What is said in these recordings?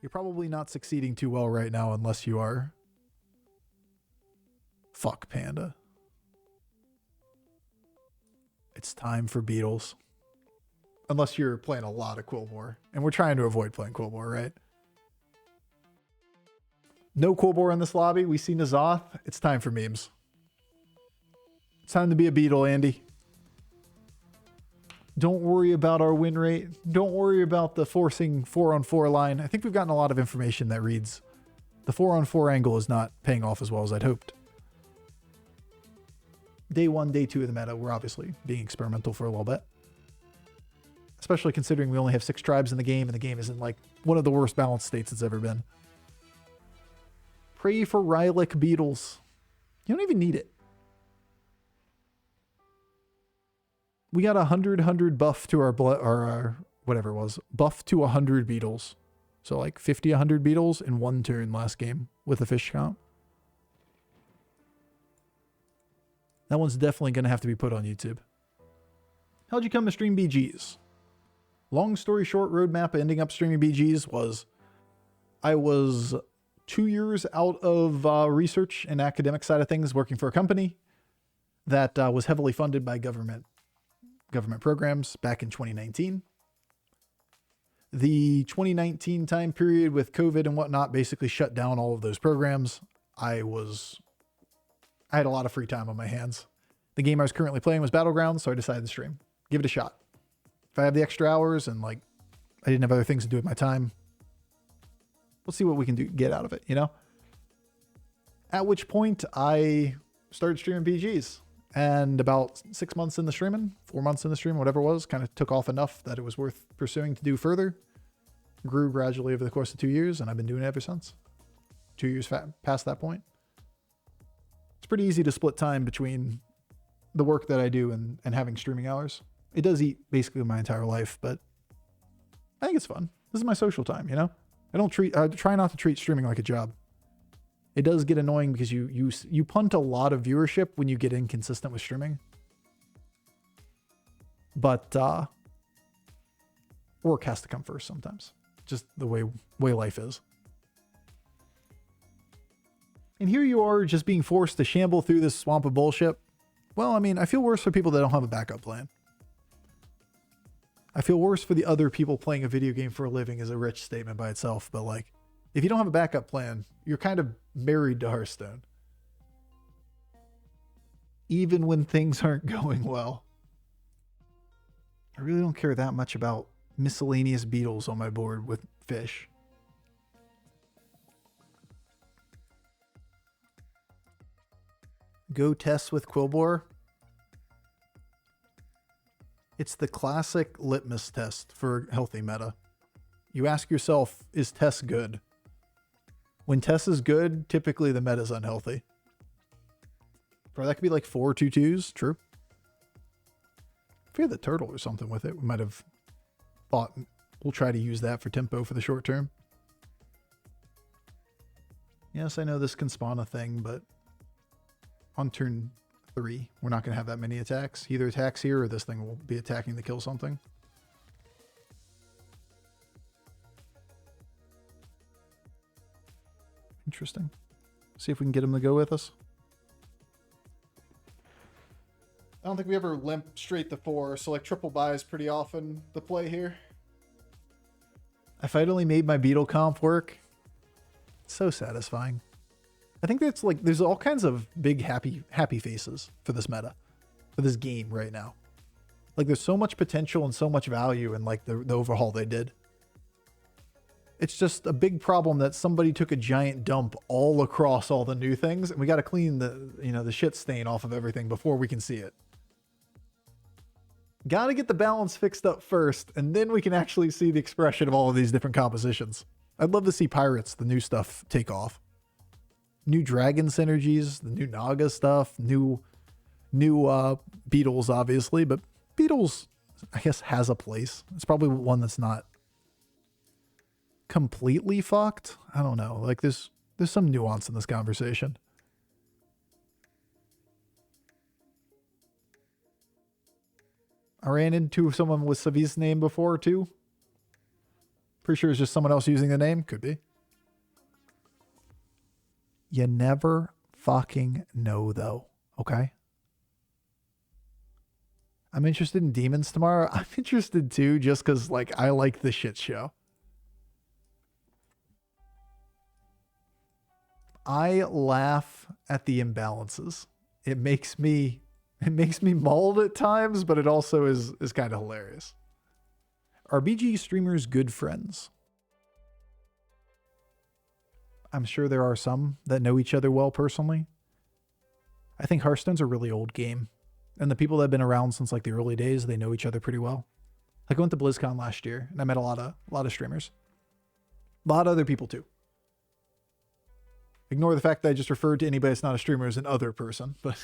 You're probably not succeeding too well right now unless you are. Fuck Panda. It's time for Beetles. Unless you're playing a lot of Quillbore. And we're trying to avoid playing Quillbore, right? No Quillbore in this lobby. We see N'Zoth. It's time for memes. It's time to be a Beetle, Andy. Don't worry about our win rate. Don't worry about the forcing 4-on-4 line. I think we've gotten a lot of information that reads the 4-on-4 angle is not paying off as well as I'd hoped. Day 1, day 2 of the meta, we're obviously being experimental for a little bit. Especially considering we only have 6 tribes in the game, and the game is in like one of the worst balanced states it's ever been. Pray for Rylaic Beetles. You don't even need it. We got 100 buff to our whatever it was, buff to 100 Beetles. So like 50, 100 Beetles in 1 turn last game with a fish count. That one's definitely going to have to be put on YouTube. How'd you come to stream BGs? Long story short, roadmap ending up streaming BGs was I was 2 years out of research and academic side of things, working for a company that was heavily funded by government programs back in 2019. The 2019 time period with COVID and whatnot basically shut down all of those programs. I had a lot of free time on my hands. The game I was currently playing was Battlegrounds, so I decided to stream. Give it a shot. If I have the extra hours and like I didn't have other things to do with my time, we'll see what we can get out of it, you know? At which point I started streaming BGs. And about 6 months in the streaming, 4 months in the stream, whatever it was, kind of took off enough that it was worth pursuing to do further. Grew gradually over the course of 2 years, and I've been doing it ever since. 2 years past that point. It's pretty easy to split time between the work that I do and having streaming hours. It does eat basically my entire life, but I think it's fun. This is my social time, you know? I try not to treat streaming like a job. It does get annoying because you punt a lot of viewership when you get inconsistent with streaming. But work has to come first sometimes. Just the way life is. And here you are just being forced to shamble through this swamp of bullshit. Well, I mean, I feel worse for people that don't have a backup plan. I feel worse for the other people playing a video game for a living is a rich statement by itself. But like, if you don't have a backup plan, you're kind of married to Hearthstone. Even when things aren't going well. I really don't care that much about miscellaneous beetles on my board with fish. Go Tess with Quillbore. It's the classic litmus test for healthy meta. You ask yourself, is Tess good? When Tess is good, typically the meta is unhealthy. Bro, that could be like 4 2/2s. True. If we had the turtle or something with it, we might have thought we'll try to use that for tempo for the short term. Yes, I know this can spawn a thing, but on turn 3, we're not going to have that many attacks. Either attacks here or this thing will be attacking to kill something. Interesting. See if we can get him to go with us. I don't think we ever limp straight to 4, so like triple buys pretty often the play here. I finally made my beetle comp work. It's so satisfying. I think that's like, there's all kinds of big happy faces for this meta, for this game right now. Like there's so much potential and so much value in like the overhaul they did. It's just a big problem that somebody took a giant dump all across all the new things, and we got to clean the shit stain off of everything before we can see it. Got to get the balance fixed up first, and then we can actually see the expression of all of these different compositions. I'd love to see Pirates, the new stuff, take off. New dragon synergies, the new Naga stuff, new Beetles, obviously, but Beetles, I guess, has a place. It's probably one that's not completely fucked. I don't know. Like there's some nuance in this conversation. I ran into someone with Savjz name before too. Pretty sure it's just someone else using the name. Could be. You never fucking know, though. Okay? I'm interested in demons tomorrow. I'm interested too, just because, like, I like the shit show. I laugh at the imbalances. It makes me mauled at times, but it also is kind of hilarious. Are BG streamers good friends? I'm sure there are some that know each other well personally. I think Hearthstone's a really old game. And the people that have been around since like the early days, they know each other pretty well. Like I went to BlizzCon last year and I met a lot of streamers. A lot of other people too. Ignore the fact that I just referred to anybody that's not a streamer as an other person, but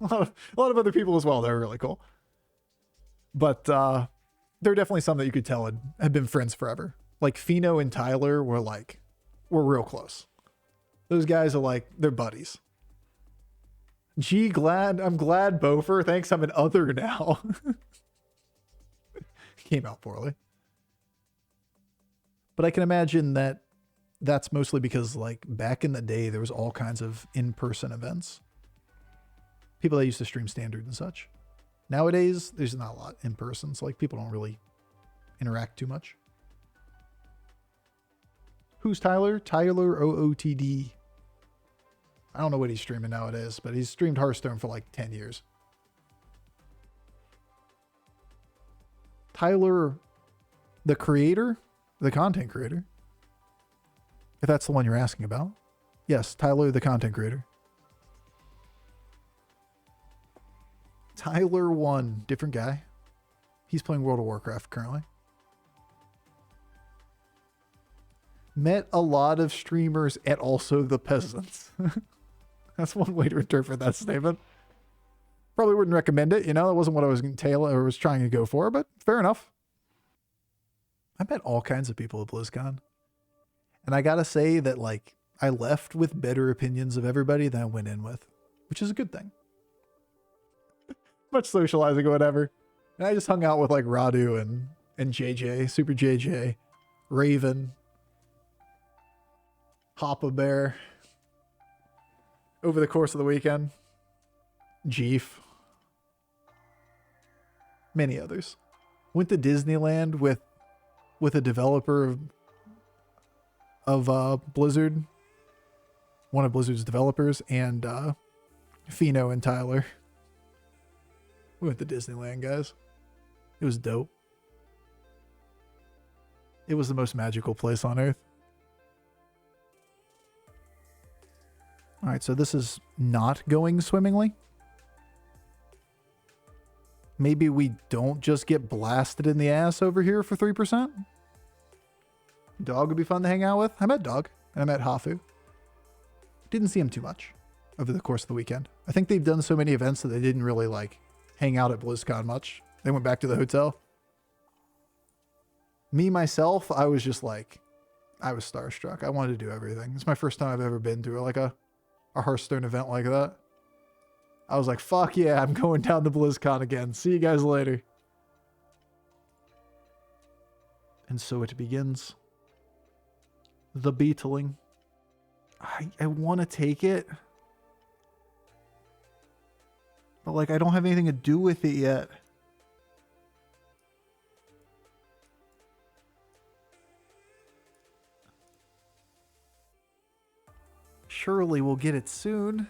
a lot of other people as well that are really cool. But there are definitely some that you could tell had been friends forever. Like Fino and Tyler were real close. Those guys are like, they're buddies. I'm glad Bofur thinks I'm an other now. Came out poorly. But I can imagine that that's mostly because like back in the day, there was all kinds of in-person events. People that used to stream standard and such. Nowadays, there's not a lot in person. So like people don't really interact too much. Who's Tyler? Tyler OOTD. I don't know what he's streaming nowadays, but he's streamed Hearthstone for like 10 years. Tyler, the creator, the content creator. If that's the one you're asking about. Yes, Tyler, the content creator. Tyler 1, different guy. He's playing World of Warcraft currently. Met a lot of streamers at also the peasants. That's one way to interpret that statement. Probably wouldn't recommend it, you know, that wasn't what I was trying to go for, but fair enough. I met all kinds of people at BlizzCon. And I gotta say that, like, I left with better opinions of everybody than I went in with, which is a good thing. Much socializing or whatever. And I just hung out with, like, Radu and JJ, Super JJ, Raven, Hoppa Bear, over the course of the weekend. Jeef. Many others. Went to Disneyland with a developer of Blizzard. One of Blizzard's developers, and Fino and Tyler. We went to Disneyland, guys. It was dope. It was the most magical place on earth. All right, so this is not going swimmingly. Maybe we don't just get blasted in the ass over here for 3%. Dog would be fun to hang out with. I met Dog, and I met Hafu. Didn't see him too much over the course of the weekend. I think they've done so many events that they didn't really, like, hang out at BlizzCon much. They went back to the hotel. Me, myself, I was just like, I was starstruck. I wanted to do everything. It's my first time I've ever been to like a Hearthstone event like that. I was like, fuck yeah, I'm going down to BlizzCon again. See you guys later. And so it begins. The beetling. I want to take it. But like, I don't have anything to do with it yet. Surely we'll get it soon.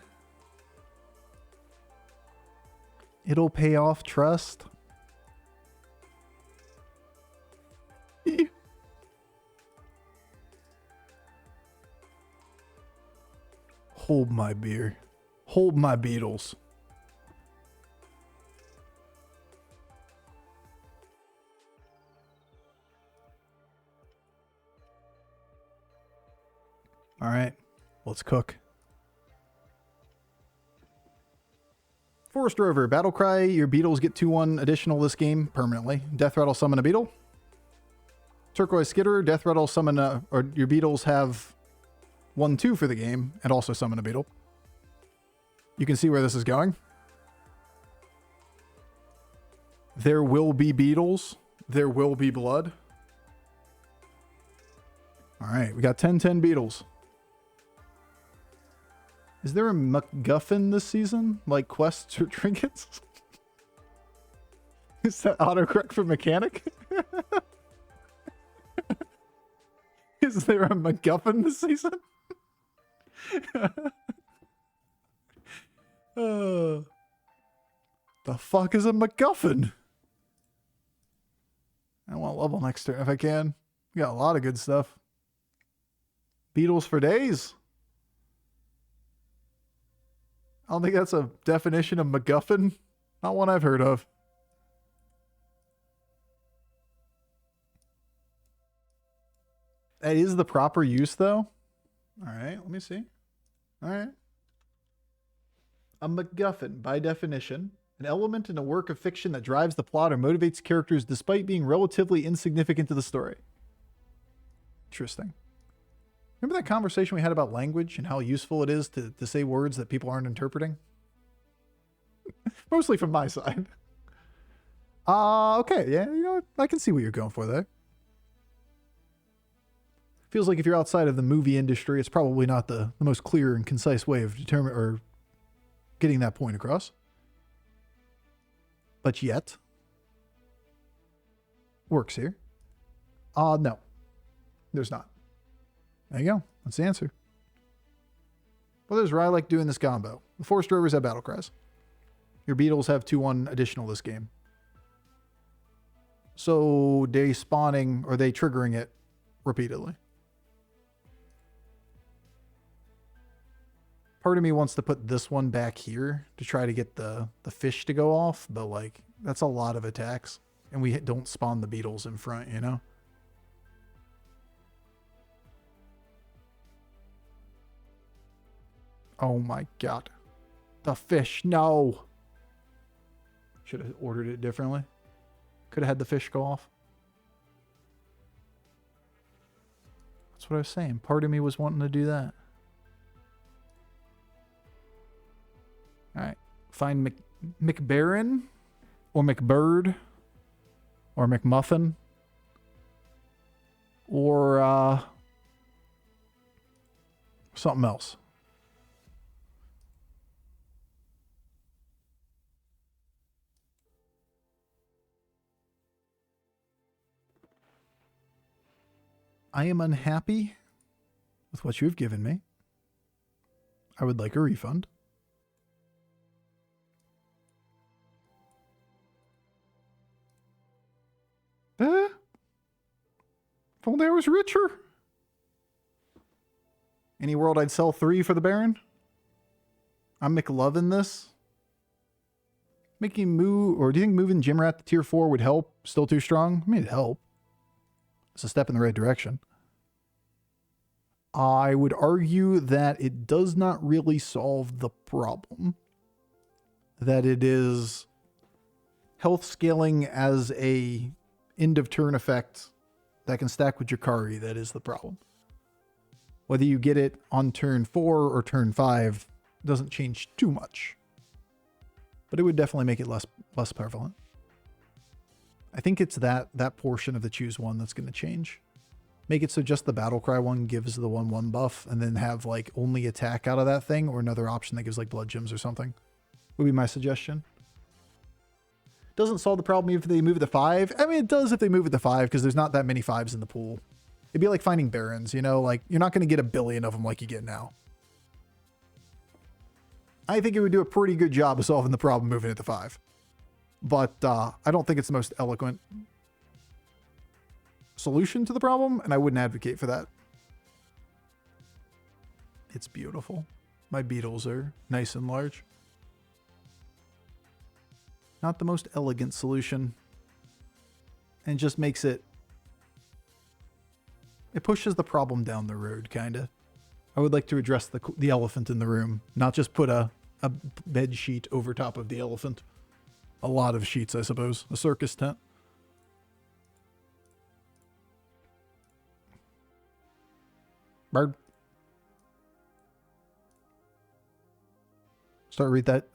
It'll pay off trust. Hold my beer. Hold my Beetles. All right, let's cook. Forest Rover, Battle Cry, your Beetles get 2-1 additional this game permanently. Death Rattle, summon a Beetle. Turquoise Skitterer, Death Rattle, summon a, or your Beetles have 1-2 for the game and also summon a Beetle. You can see where this is going. There will be Beetles. There will be blood. right, we got 10-10 Beetles. Is there a MacGuffin this season? Like quests or trinkets? Is that autocorrect for mechanic? Is there a MacGuffin this season? The fuck is a MacGuffin? I want to level next turn if I can. We got a lot of good stuff. Beetles for days. I don't think that's a definition of MacGuffin. Not one I've heard of. That is the proper use, though. All right, let me see. All right. A MacGuffin, by definition, an element in a work of fiction that drives the plot or motivates characters despite being relatively insignificant to the story. Interesting. Remember that conversation we had about language and how useful it is to say words that people aren't interpreting? Mostly from my side. Okay, yeah, you know what? I can see what you're going for there. Feels like if you're outside of the movie industry, it's probably not the most clear and concise way of getting that point across. But yet, works here. No, there's not. There you go. That's the answer. Well, there's where I like doing this combo. The Forest Rovers have battle cries. Your Beetles have 2-1 additional this game. So they spawning or they triggering it repeatedly. Part of me wants to put this one back here to try to get the fish to go off, but like that's a lot of attacks and we don't spawn the Beetles in front, you know? Oh my god. The fish, no. Should have ordered it differently. Could have had the fish go off. That's what I was saying. Part of me was wanting to do that. Alright. Find McBaron or McBird or McMuffin or something else. I am unhappy with what you've given me. I would like a refund. If only I was richer. Any world I'd sell 3 for the Baron. I'm McLovin this. Making move, or do you think moving Jimrat to tier 4 would help? Still too strong? I mean, it'd help. It's a step in the right direction. I would argue that it does not really solve the problem. That it is health scaling as a end of turn effect that can stack with Jakari that is the problem. Whether you get it on turn 4 or turn 5 doesn't change too much. But it would definitely make it less prevalent. I think it's that portion of the choose one that's going to change. Make it so just the Battlecry one gives the 1/1 buff and then have like only attack out of that thing or another option that gives like blood gems or something. Would be my suggestion. Doesn't solve the problem if they move it to 5. I mean, it does if they move it to 5 because there's not that many 5s in the pool. It'd be like finding Barons, you know? Like, you're not going to get a billion of them like you get now. I think it would do a pretty good job of solving the problem moving it to 5. But I don't think it's the most eloquent solution to the problem, and I wouldn't advocate for that. It's beautiful. My Beetles are nice and large. Not the most elegant solution. And just makes it... It pushes the problem down the road, kind of. I would like to address the elephant in the room, not just put a bed sheet over top of the elephant. A lot of sheets, I suppose. A circus tent. Bird.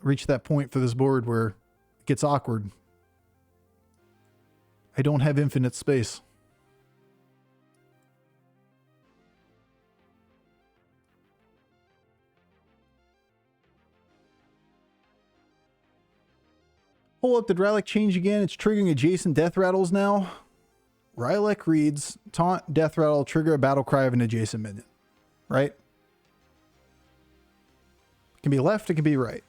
Reach that point for this board where it gets awkward. I don't have infinite space. Hold up, did Rylak change again? It's triggering adjacent death rattles now. Rylak reads, taunt, death rattle, trigger a battle cry of an adjacent minion. Right? It can be left, it can be right.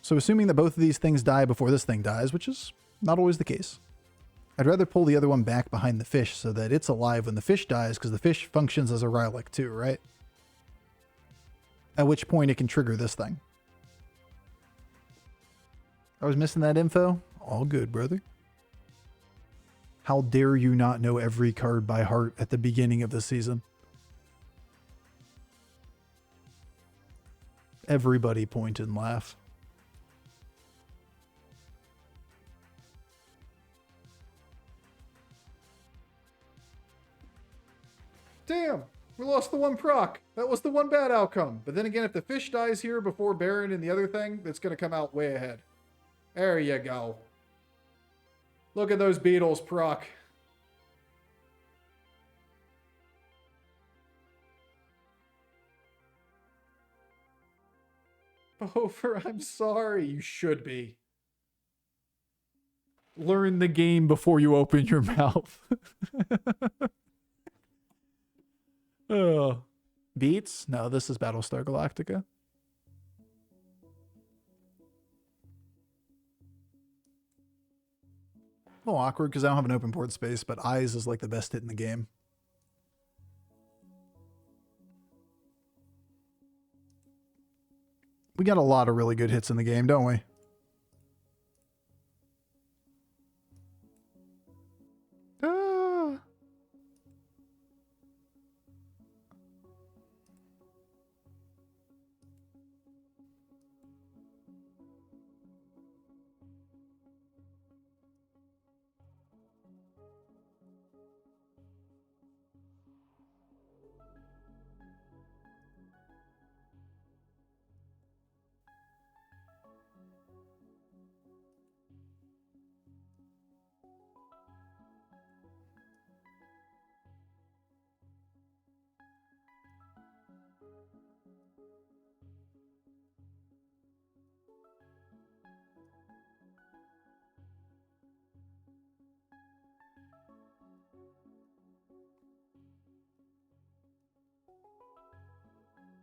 So assuming that both of these things die before this thing dies, which is not always the case, I'd rather pull the other one back behind the fish so that it's alive when the fish dies, because the fish functions as a Rylak too, right? At which point it can trigger this thing. I was missing that info? All good, brother. How dare you not know every card by heart at the beginning of the season? Everybody point and laugh. Damn, we lost the one proc. That was the one bad outcome. But then again, if the fish dies here before Baron and the other thing, that's going to come out way ahead. There you go. Look at those Beetles proc. Bofur, I'm sorry. You should be. Learn the game before you open your mouth. Oh. Beats? No, this is Battlestar Galactica. A little awkward because I don't have an open board space, but Eyes is like the best hit in the game. We got a lot of really good hits in the game, don't we?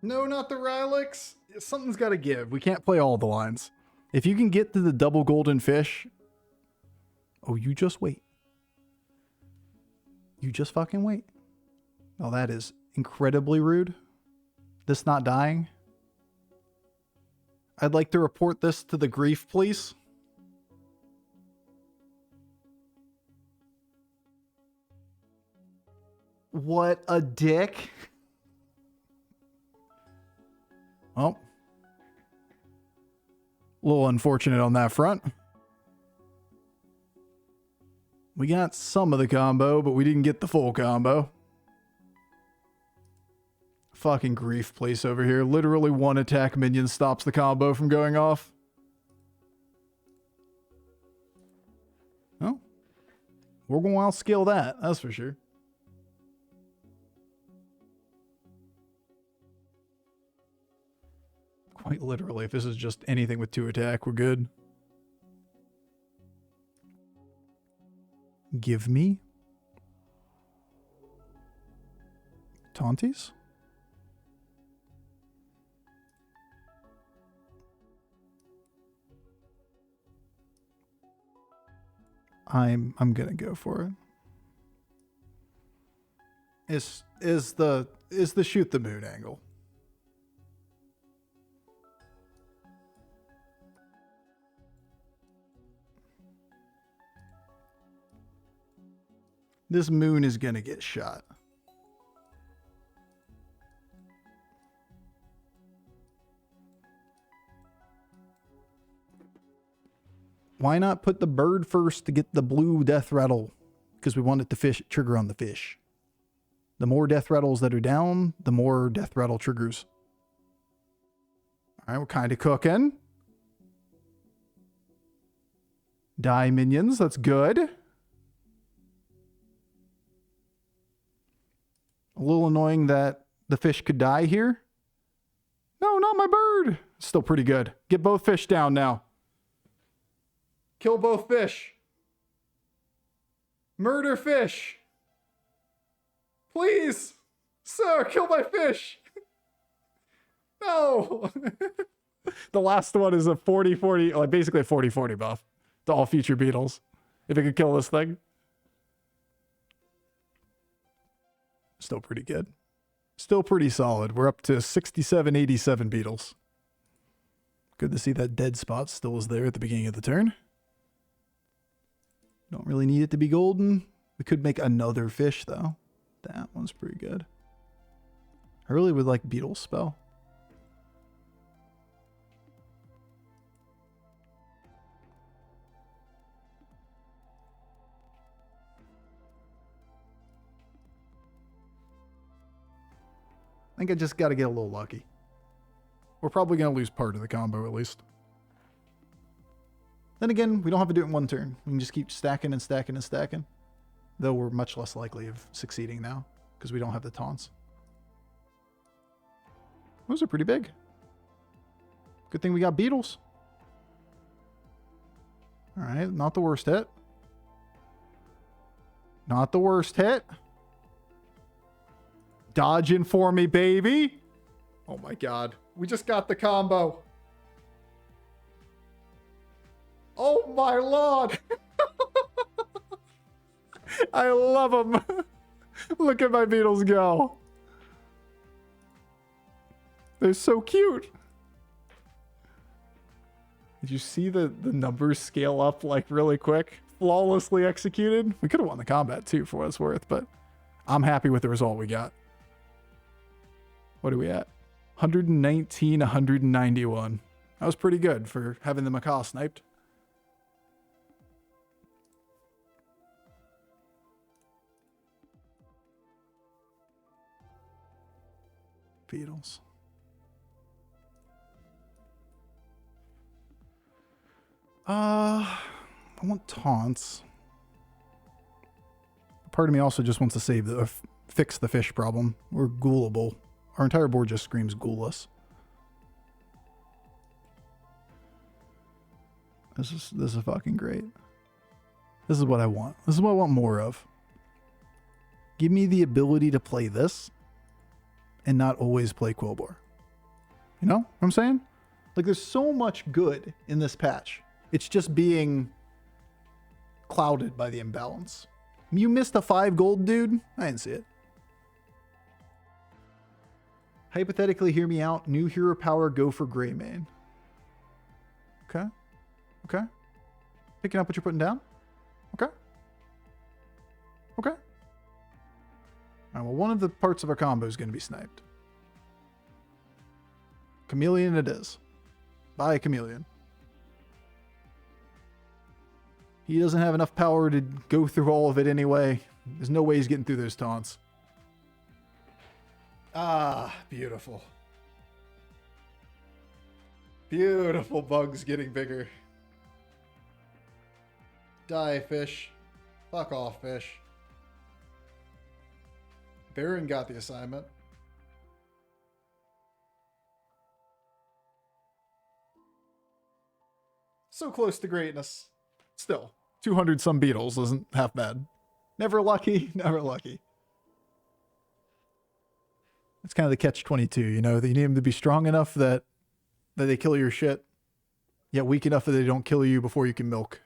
No, not the Rylaks. Something's got to give. We can't play all the lines. If you can get to the double golden fish... Oh, you just wait. You just fucking wait. Oh, that is incredibly rude. This not dying. I'd like to report this to the grief police. What a dick. Well, a little unfortunate on that front. We got some of the combo, but we didn't get the full combo. Fucking grief place over here. Literally one attack minion stops the combo from going off. Well, we're going to outscale that, that's for sure. Quite literally, if this is just anything with 2 attack, we're good. Give me Taunties. I'm gonna go for it. Is the shoot the moon angle. This moon is gonna get shot. Why not put the bird first to get the blue death rattle? Because we want it to trigger on the fish. The more death rattles that are down, the more death rattle triggers. All right, we're kind of cooking. Die minions, that's good. A little annoying that the fish could die here. No, not my bird. Still pretty good. Get both fish down now. Kill both fish. Murder fish. Please. Sir, kill my fish. No. The last one is a 40-40, like basically a 40-40 buff to all future beetles. If it could kill this thing. Still pretty good. Still pretty solid. We're up to 67, 87 beetles. Good to see that dead spot still is there at the beginning of the turn. Don't really need it to be golden. We could make another fish, though. That one's pretty good. I really would like Beetle's spell. I think I just got to get a little lucky. We're probably going to lose part of the combo, at least. Then again, we don't have to do it in one turn. We can just keep stacking and stacking and stacking. Though we're much less likely of succeeding now, because we don't have the taunts. Those are pretty big. Good thing we got Beetles. Alright, not the worst hit. Not the worst hit. Dodging for me, baby. Oh my god. We just got the combo. Oh my lord. I love them. Look at my Beetles go. They're so cute. Did you see the numbers scale up like really quick? Flawlessly executed. We could have won the combat too for what it's worth, but I'm happy with the result we got. What are we at? 119, 191. That was pretty good for having the macaw sniped. Beetles. I want taunts. Part of me also just wants to save the fix the fish problem. We're ghoulable. Our entire board just screams ghoulless. This is fucking great. This is what I want. This is what I want more of. Give me the ability to play this and not always play Quillbore. You know what I'm saying? Like, there's so much good in this patch. It's just being clouded by the imbalance. You missed a 5 gold, dude? I didn't see it. Hypothetically, hear me out. New hero power, go for Greymane. Okay. Okay. Picking up what you're putting down? Okay. Okay. Alright, well, one of the parts of our combo is going to be sniped. Chameleon it is. Bye, Chameleon. He doesn't have enough power to go through all of it anyway. There's no way he's getting through those taunts. Ah, beautiful. Beautiful bugs getting bigger. Die, fish. Fuck off, fish. Baron got the assignment. So close to greatness. Still, 200 some beetles isn't half bad. Never lucky, never lucky. It's kind of the catch-22, you know, that you need them to be strong enough that they kill your shit, yet weak enough that they don't kill you before you can milk.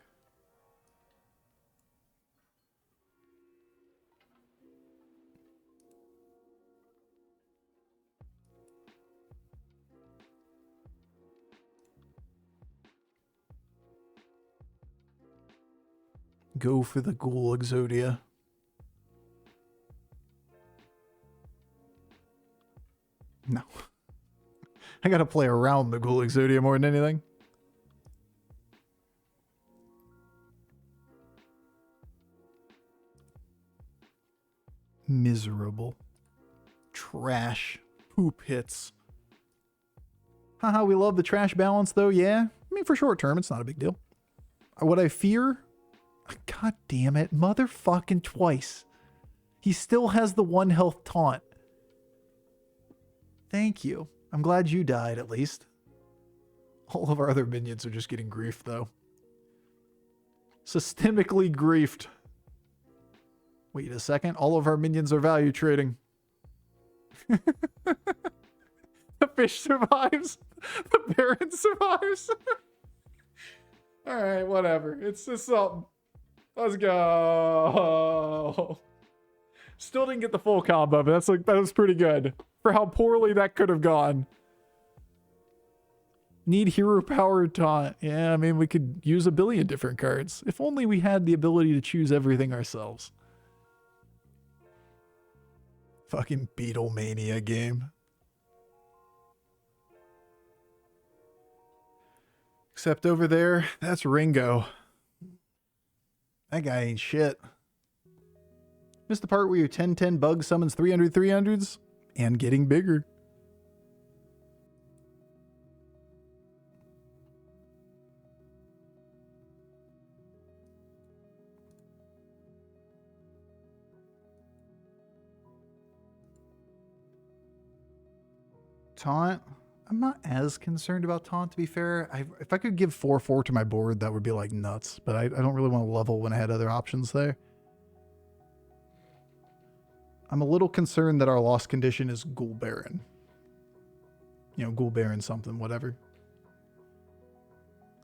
Go for the Ghoul Exodia. No. I gotta play around the Ghoul Exodia more than anything. Miserable. Trash. Poop hits. Haha, we love the trash balance though, yeah? I mean, for short term, it's not a big deal. What I fear... God damn it. Motherfucking twice. He still has the 1 health taunt. Thank you. I'm glad you died, at least. All of our other minions are just getting grief, though. Systemically griefed. Wait a second. All of our minions are value trading. The fish survives. The Baron survives. Alright, whatever. It's just something. Let's go. Still didn't get the full combo, but that was pretty good. For how poorly that could have gone. Need hero power taunt. Yeah, I mean, we could use a billion different cards. If only we had the ability to choose everything ourselves. Fucking Beetle Mania game. Except over there, that's Ringo. That guy ain't shit. Missed the part where your 10/10 bug summons 300 300s and getting bigger. Taunt. I'm not as concerned about taunt, to be fair. If I could give 4/4 to my board, that would be like nuts. But I don't really want to level when I had other options there. I'm a little concerned that our lost condition is Ghoul Baron. You know, Ghoul Baron something, whatever.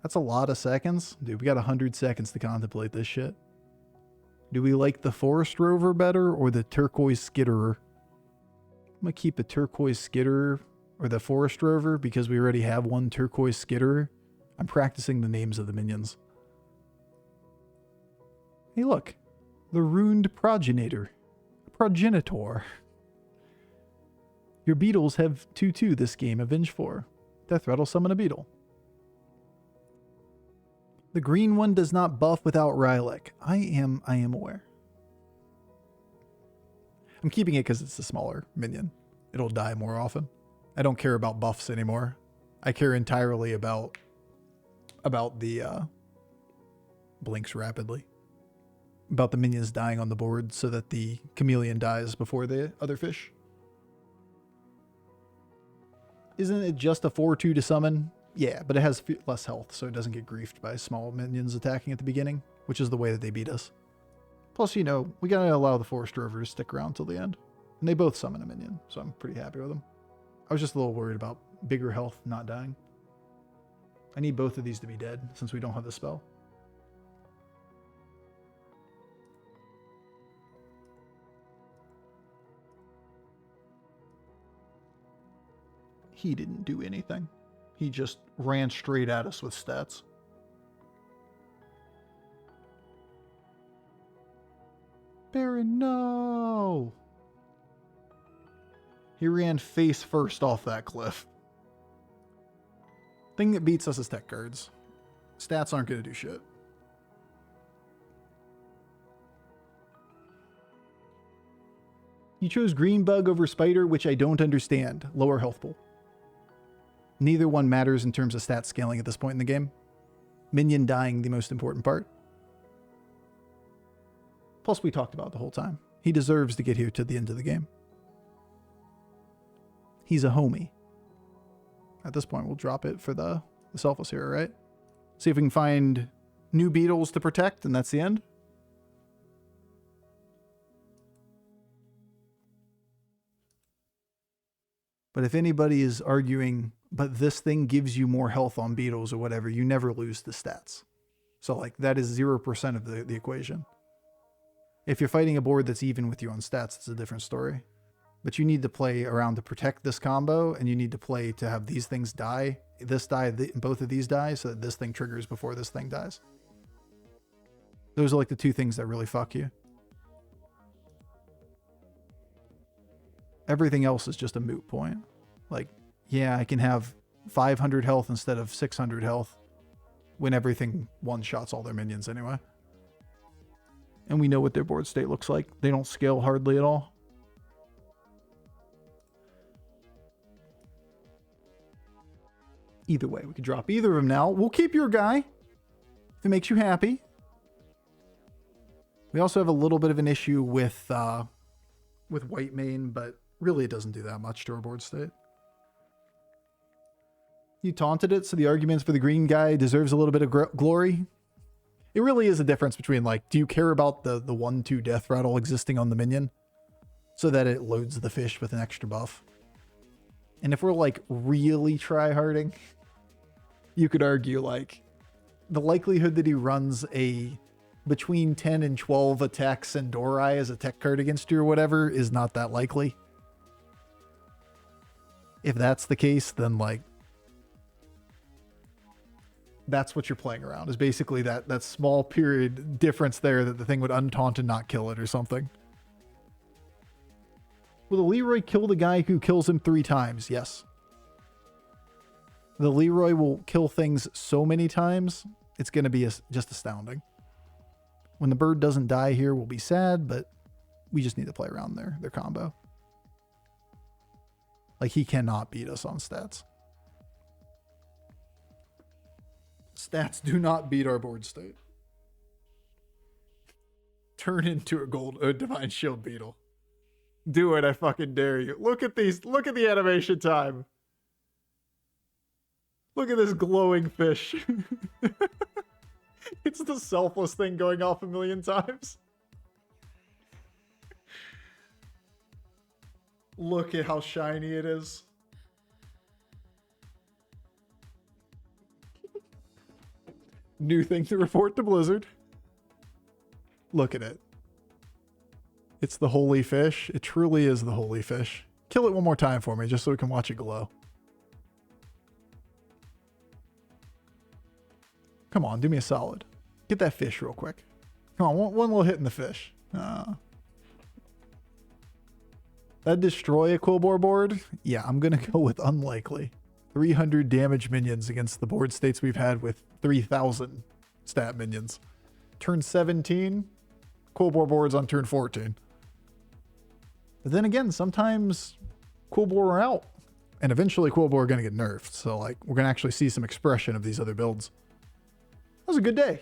That's a lot of seconds. Dude, we got 100 seconds to contemplate this shit. Do we like the Forest Rover better or the Turquoise Skitterer? I'm going to keep the Turquoise Skitterer or the Forest Rover because we already have one Turquoise Skitterer. I'm practicing the names of the minions. Hey, look. The Runed Progenitor. Progenitor. Your Beetles have 2/2 this game. Avenge 4. Death Rattle summon a Beetle. The green one does not buff without Rylak. I am aware. I'm keeping it because it's a smaller minion. It'll die more often. I don't care about buffs anymore. I care entirely about the blinks rapidly. About the minions dying on the board so that the chameleon dies before the other fish. Isn't it just a 4/2 to summon? Yeah, but it has less health, so it doesn't get griefed by small minions attacking at the beginning, which is the way that they beat us. Plus, you know, we gotta allow the Forest Rover to stick around till the end. And they both summon a minion, so I'm pretty happy with them. I was just a little worried about bigger health not dying. I need both of these to be dead, since we don't have the spell. He didn't do anything. He just ran straight at us with stats. Baron, no! He ran face first off that cliff. Thing that beats us is tech cards. Stats aren't going to do shit. You chose Green Bug over Spider, which I don't understand. Lower health pool. Neither one matters in terms of stat scaling at this point in the game. Minion dying, the most important part. Plus, we talked about it the whole time. He deserves to get here to the end of the game. He's a homie. At this point, we'll drop it for the Selfless Hero, right? See if we can find new Beetles to protect, and that's the end. But if anybody is arguing, but this thing gives you more health on Beetles or whatever, you never lose the stats. So like that is 0% of the equation. If you're fighting a board that's even with you on stats, it's a different story. But you need to play around to protect this combo, and you need to play to have these things die. This die, both of these die, so that this thing triggers before this thing dies. Those are like the two things that really fuck you. Everything else is just a moot point. Like, yeah, I can have 500 health instead of 600 health when everything one-shots all their minions anyway. And we know what their board state looks like. They don't scale hardly at all. Either way, we could drop either of them now. We'll keep your guy if it makes you happy. We also have a little bit of an issue with white mane, but really it doesn't do that much to our board state. You taunted it, so the arguments for the green guy deserves a little bit of glory. It really is a difference between like, do you care about the 1/2 death rattle existing on the minion so that it loads the fish with an extra buff? And if we're like really try-harding, you could argue like the likelihood that he runs a between 10 and 12 attacks Sandori as a tech card against you or whatever is not that likely. If that's the case, then like that's what you're playing around, is basically that small period difference there that the thing would untaunt and not kill it or something. Will the Leroy kill the guy who kills him 3 times? Yes. The Leroy will kill things so many times, it's going to be just astounding. When the bird doesn't die here, we'll be sad, but we just need to play around their combo. Like, he cannot beat us on stats. Stats do not beat our board state. Turn into a divine shield beetle. Do it, I fucking dare you. Look at these. Look at the animation time. Look at this glowing fish. It's the selfless thing going off a million times. Look at how shiny it is. New thing to report to Blizzard. Look at it. It's the holy fish. It truly is the holy fish. Kill it one more time for me, just so we can watch it glow. Come on, do me a solid. Get that fish real quick. Come on, one little hit in the fish. That destroy a Kibler board? Yeah, I'm going to go with unlikely. 300 damage minions against the board states we've had with 3,000 stat minions. Turn 17, Kibler boards on turn 14. But then again, sometimes Kibler are out. And eventually Kibler are going to get nerfed. So like, we're going to actually see some expression of these other builds. That was a good day.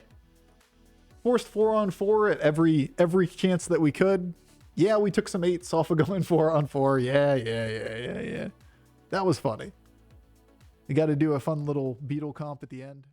Forced 4-on-4 at every chance that we could. Yeah, we took some 8s off of going 4-on-4. Yeah. That was funny. We got to do a fun little beetle comp at the end.